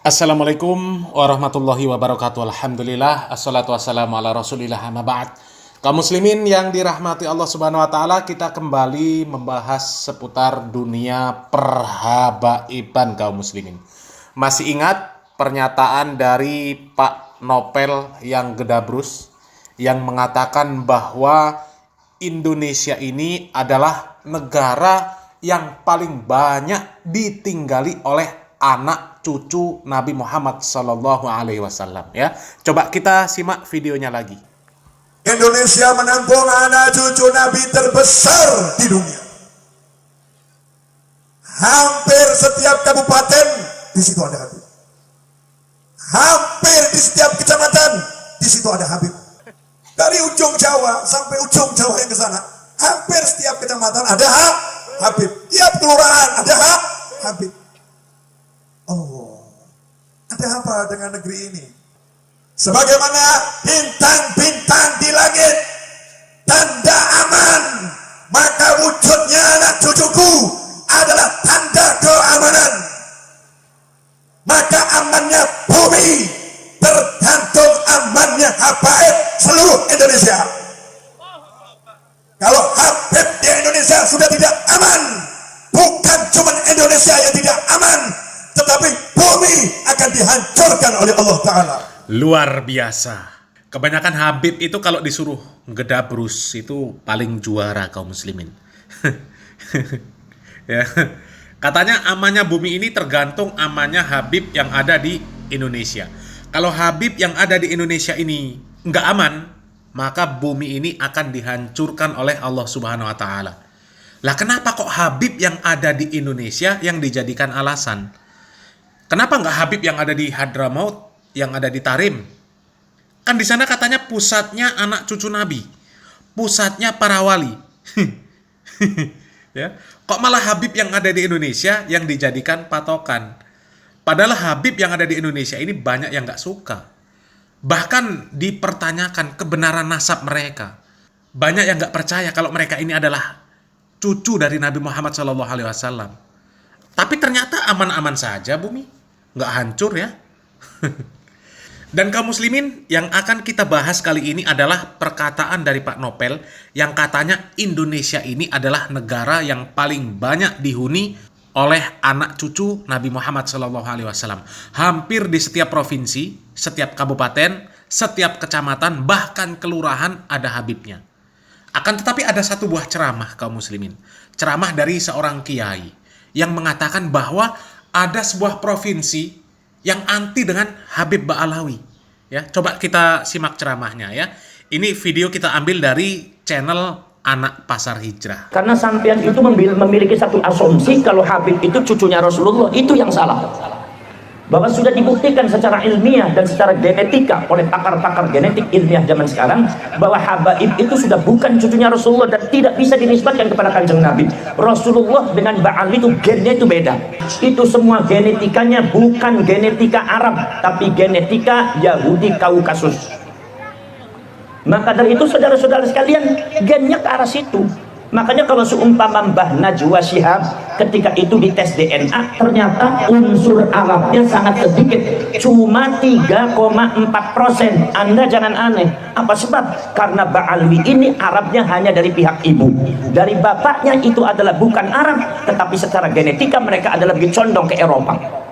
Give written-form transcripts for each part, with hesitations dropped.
Assalamualaikum warahmatullahi wabarakatuh. Alhamdulillah, assalatu wassalamu ala rasulillah, amma ba'd. Kaum muslimin yang dirahmati Allah subhanahu wa ta'ala, kita kembali membahas seputar dunia perhabaiban kaum muslimin. Masih ingat pernyataan dari Pak Nopel yang gedabrus yang mengatakan bahwa Indonesia ini adalah negara yang paling banyak ditinggali oleh anak cucu Nabi Muhammad Sallallahu Alaihi Wasallam. Ya, coba kita simak videonya lagi. Indonesia menampung anak cucu Nabi terbesar di dunia. Hampir setiap kabupaten di situ ada Habib. Hampir di setiap kecamatan di situ ada Habib. Dari ujung Jawa sampai ujung Jawa yang ke sana, hampir setiap kecamatan ada Habib. Tiap kelurahan ada Habib. Oh, ada apa dengan negeri ini? Sebagaimana bintang-bintang di langit, tanda aman, maka wujudnya anak cucuku adalah tanda keamanan. Maka amannya bumi tergantung amannya habaib seluruh Indonesia. Kalau Habib di Indonesia sudah tidak aman, bukan cuma Indonesia yang tidak aman, tetapi bumi akan dihancurkan oleh Allah Ta'ala. Luar biasa. Kebanyakan Habib itu kalau disuruh gedabrus itu paling juara kaum muslimin. Ya. Katanya amannya bumi ini tergantung amannya Habib yang ada di Indonesia. Kalau Habib yang ada di Indonesia ini nggak aman, maka bumi ini akan dihancurkan oleh Allah Subhanahu wa Ta'ala. Lah kenapa kok Habib yang ada di Indonesia yang dijadikan alasan? Kenapa nggak Habib yang ada di Hadramaut, yang ada di Tarim? Kan di sana katanya pusatnya anak cucu Nabi, pusatnya para wali. Ya, kok malah Habib yang ada di Indonesia yang dijadikan patokan? Padahal Habib yang ada di Indonesia ini banyak yang nggak suka. Bahkan dipertanyakan kebenaran nasab mereka. Banyak yang nggak percaya kalau mereka ini adalah cucu dari Nabi Muhammad SAW. Tapi ternyata aman-aman saja bumi, nggak hancur ya. Dan kaum muslimin, yang akan kita bahas kali ini adalah perkataan dari Pak Nopel yang katanya Indonesia ini adalah negara yang paling banyak dihuni oleh anak cucu Nabi Muhammad SAW. Hampir di setiap provinsi, setiap kabupaten, setiap kecamatan, bahkan kelurahan ada Habibnya. Akan tetapi ada satu buah ceramah kaum muslimin, ceramah dari seorang kiai yang mengatakan bahwa ada sebuah provinsi yang anti dengan Habib Ba'alawi. Ya, coba kita simak ceramahnya ya. Ini video kita ambil dari channel Anak Pasar Hijrah. Karena sampean itu memiliki satu asumsi kalau Habib itu cucunya Rasulullah, itu yang salah. Bahwa sudah dibuktikan secara ilmiah dan secara genetika oleh pakar-pakar genetik ilmiah zaman sekarang bahwa Habib itu sudah bukan cucunya Rasulullah dan tidak bisa dinisbatkan kepada Kanjeng Nabi. Rasulullah dengan Ba'al itu gennya itu beda. Itu semua genetikanya bukan genetika Arab, tapi genetika Yahudi Kaukasus. Maka dari itu saudara-saudara sekalian, gennya ke arah situ. Makanya kalau seumpama Mbah Najwa Shihab ketika itu dites DNA, ternyata unsur Arabnya sangat sedikit, cuma 3,4%. Anda jangan aneh. Apa sebab? Karena Ba'alwi ini Arabnya hanya dari pihak ibu. Dari bapaknya itu adalah bukan Arab, tetapi secara genetika mereka adalah lebih condong ke Eropa.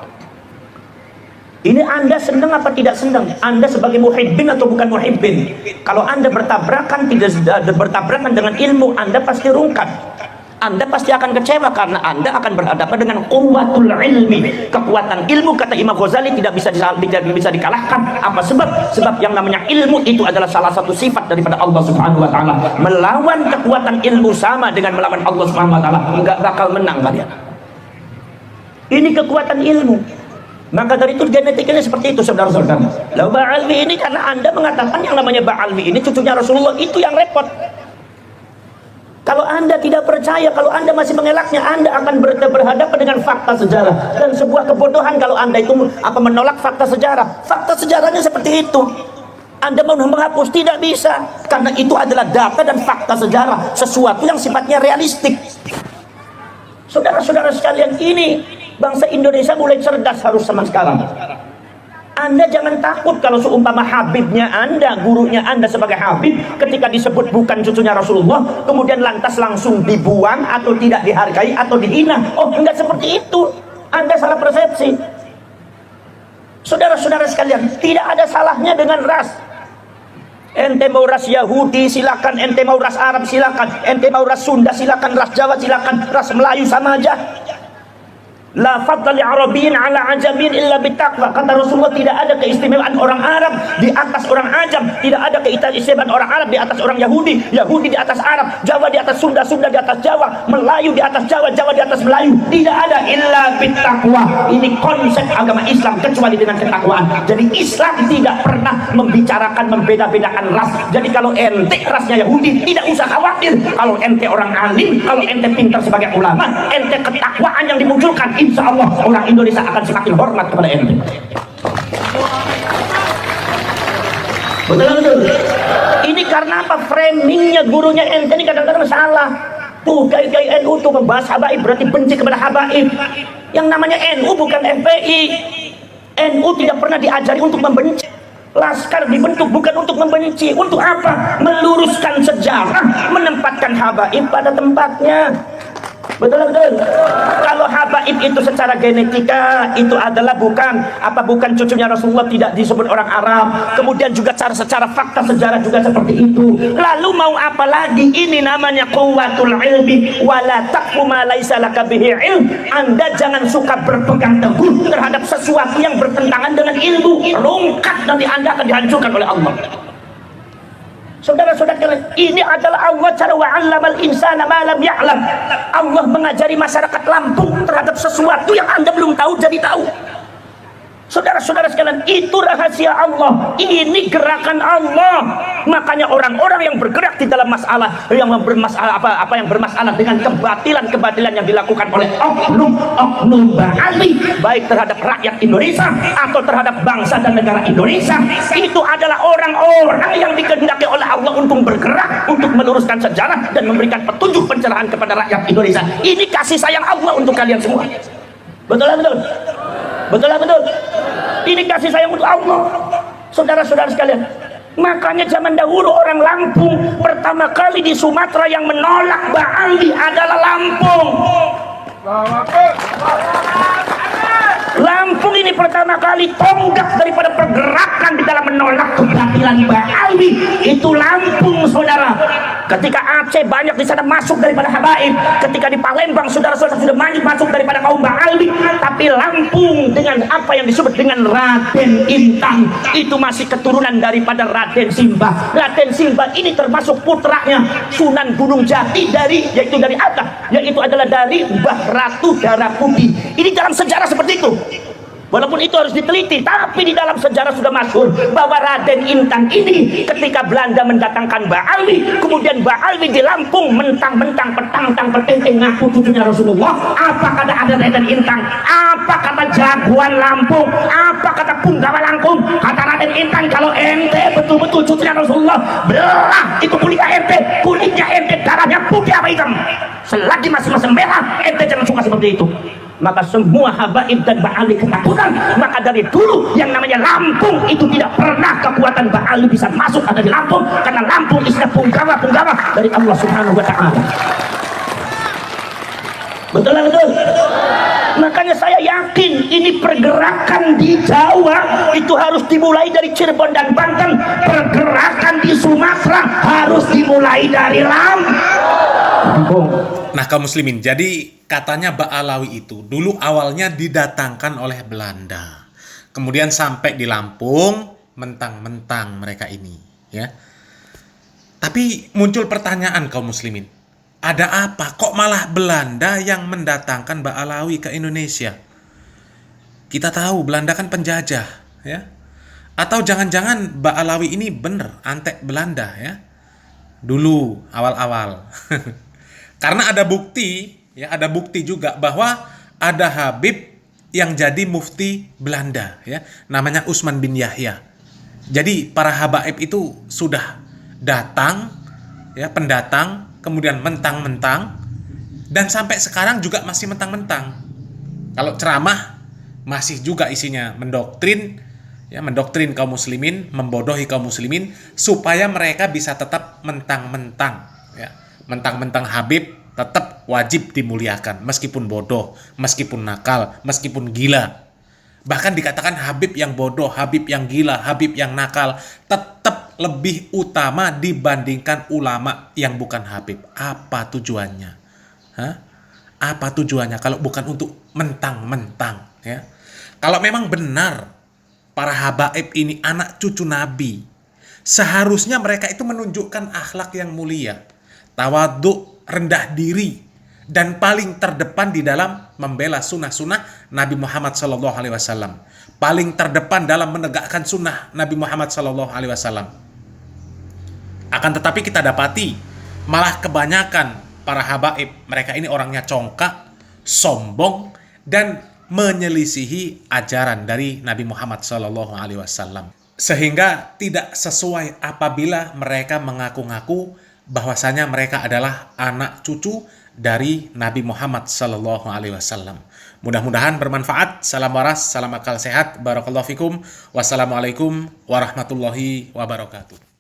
Ini Anda senang apa tidak senang? Anda sebagai muhibbin atau bukan muhibbin? Kalau Anda bertabrakan dengan ilmu, Anda pasti rungkat. Anda pasti akan kecewa karena Anda akan berhadapan dengan quwwatul ilmi. Kekuatan ilmu, kata Imam Ghazali, tidak bisa dikalahkan. Apa sebab? Sebab yang namanya ilmu itu adalah salah satu sifat daripada Allah Subhanahu wa Ta'ala. Melawan kekuatan ilmu sama dengan melawan Allah Subhanahu wa Ta'ala. Enggak bakal menang kalian. Ini kekuatan ilmu. Maka dari itu genetiknya seperti itu, saudara-saudara. Lalu Ba'alwi ini karena Anda mengatakan yang namanya Ba'alwi ini cucunya Rasulullah, itu yang repot. Kalau Anda tidak percaya, kalau Anda masih mengelaknya, Anda akan berhadapan dengan fakta sejarah. Dan sebuah kebodohan kalau Anda itu menolak fakta sejarah. Fakta sejarahnya seperti itu. Anda mau menghapus, tidak bisa. Karena itu adalah data dan fakta sejarah, sesuatu yang sifatnya realistik. Saudara-saudara sekalian, ini bangsa Indonesia mulai cerdas harus zaman sekarang. Anda jangan takut kalau seumpama Habibnya Anda, gurunya Anda sebagai Habib, ketika disebut bukan cucunya Rasulullah, kemudian lantas langsung dibuang atau tidak dihargai atau dihina. Oh, enggak seperti itu. Anda salah persepsi. Saudara-saudara sekalian, tidak ada salahnya dengan ras. Ente mau ras Yahudi silakan, ente mau ras Arab silakan, ente mau ras Sunda silakan, ras Jawa silakan, ras Melayu sama aja. La fadla li Arabiyyin ala ajamin illa bittaqwa. Kata Rasulullah, tidak ada keistimewaan orang Arab di atas orang Ajam, tidak ada keistimewaan orang Arab di atas orang Yahudi, Yahudi di atas Arab, Jawa di atas Sunda, Sunda di atas Jawa, Melayu di atas Jawa, Jawa di atas Melayu. Tidak ada illa bittaqwa. Ini konsep agama Islam kecuali dengan ketakwaan. Jadi Islam tidak pernah membicarakan membeda-bedakan ras. Jadi kalau ente rasnya Yahudi, tidak usah khawatir. Kalau ente orang alim, kalau ente pintar sebagai ulama, ente ketakwaan yang dimunculkan, insya Allah orang Indonesia akan semakin hormat kepada ente. Betul. Ini karena apa? Framingnya gurunya ente ini kadang-kadang salah. Tuh kiai NU tuh membahas habaib berarti benci kepada habaib. Yang namanya NU bukan FPI. NU tidak pernah diajari untuk membenci. Laskar dibentuk bukan untuk membenci. Untuk apa? Meluruskan sejarah, menempatkan habaib pada tempatnya. Betul. Kalau habaib itu secara genetika itu adalah bukan cucunya Rasulullah, tidak disebut orang Arab. Kemudian juga secara fakta sejarah juga seperti itu. Lalu mau apa lagi? Ini namanya quwwatul ilmi wala taqfu ma laisa laka bihi ilm. Anda jangan suka berpegang teguh terhadap sesuatu yang bertentangan dengan ilmu. Rungkat, nanti Anda akan dihancurkan oleh Allah. Saudara-saudara, ini adalah Allah cara wa'allamal insana ma lam ya'lam. Allah mengajari masyarakat Lampung terhadap sesuatu yang Anda belum tahu jadi tahu. Saudara-saudara sekalian, itu rahasia Allah. Ini gerakan Allah. Makanya orang-orang yang bergerak di dalam masalah yang bermasalah dengan kebatilan yang dilakukan oleh oknum Ba'ali, baik terhadap rakyat Indonesia atau terhadap bangsa dan negara Indonesia, itu adalah orang-orang yang dikehendaki oleh Allah untuk bergerak, untuk meluruskan sejarah dan memberikan petunjuk pencerahan kepada rakyat Indonesia. Ini kasih sayang Allah untuk kalian semua. Betul. Ini kasih sayang untuk Allah. Saudara-saudara sekalian, makanya zaman dahulu orang Lampung pertama kali di Sumatera yang menolak Ba'ali adalah Lampung. Lampung ini pertama kali tonggak daripada pergerakan di dalam menolak kebatilan Ba'ali itu Lampung, saudara. Ketika Aceh banyak di sana masuk daripada habaib, ketika di Palembang saudara-saudara sudah banyak masuk daripada kaum Ba'ali, tapi Lampung dengan apa yang disebut dengan Raden Intang itu masih keturunan daripada Raden Simbah. Raden Simbah ini termasuk putranya Sunan Gunung Jati yaitu dari Atta, yaitu adalah dari Mbah Ratu Darah Putih. Ini dalam sejarah seperti itu. Walaupun itu harus diteliti, tapi di dalam sejarah sudah masyhur bahwa Raden Intang ini ketika Belanda mendatangkan Ba'ali, kemudian Ba'ali di Lampung mentang-mentang petang-peteng ngaku cucunya Rasulullah. Apa kata ada Raden Intang? Apa kata jagoan Lampung? Apa kata punggawa Lampung? Kata Raden Intang, kalau ente betul-betul cucunya Rasulullah, belah itu kulitnya ente, darahnya putih apa hitam. Selagi masih merah, ente jangan suka seperti itu. Maka semua habaib dan Ba'ali ketakutan. Maka dari dulu yang namanya Lampung itu tidak pernah kekuatan Ba'ali bisa masuk ada di Lampung, karena Lampung isinya punggawa dari Allah Subhanahu wa Ta'ala. Betul. Makanya saya yakin ini pergerakan di Jawa itu harus dimulai dari Cirebon dan Banten. Pergerakan di Sumatera harus dimulai dari Lampung. Nah, kaum muslimin, jadi katanya Ba'alawi itu dulu awalnya didatangkan oleh Belanda. Kemudian sampai di Lampung, mentang-mentang mereka ini, ya. Tapi muncul pertanyaan kaum muslimin. Ada apa? Kok malah Belanda yang mendatangkan Ba'alawi ke Indonesia? Kita tahu Belanda kan penjajah, ya. Atau jangan-jangan Ba'alawi ini bener antek Belanda, ya. Dulu awal-awal. Karena ada bukti juga bahwa ada Habib yang jadi mufti Belanda, ya, namanya Usman bin Yahya. Jadi para habaib itu sudah datang, ya, pendatang, kemudian mentang-mentang, dan sampai sekarang juga masih mentang-mentang. Kalau ceramah masih juga isinya mendoktrin, ya, mendoktrin kaum muslimin, membodohi kaum muslimin supaya mereka bisa tetap mentang-mentang, ya, mentang-mentang Habib tetap wajib dimuliakan meskipun bodoh, meskipun nakal, meskipun gila. Bahkan dikatakan Habib yang bodoh, Habib yang gila, Habib yang nakal tetap lebih utama dibandingkan ulama yang bukan Habib. Apa tujuannya? Hah? Apa tujuannya kalau bukan untuk mentang-mentang, ya? Kalau memang benar para habaib ini anak cucu Nabi, seharusnya mereka itu menunjukkan akhlak yang mulia, tawadhu, rendah diri, dan paling terdepan di dalam membela sunnah-sunnah Nabi Muhammad SAW. Paling terdepan dalam menegakkan sunnah Nabi Muhammad SAW. Akan tetapi kita dapati malah kebanyakan para habaib, mereka ini orangnya congkak, sombong, dan menyelisihi ajaran dari Nabi Muhammad SAW. Sehingga tidak sesuai apabila mereka mengaku-ngaku bahwasanya mereka adalah anak cucu dari Nabi Muhammad SAW. Mudah-mudahan bermanfaat. Salam waras, salam akal sehat. Barakallahu fikum. Wassalamualaikum warahmatullahi wabarakatuh.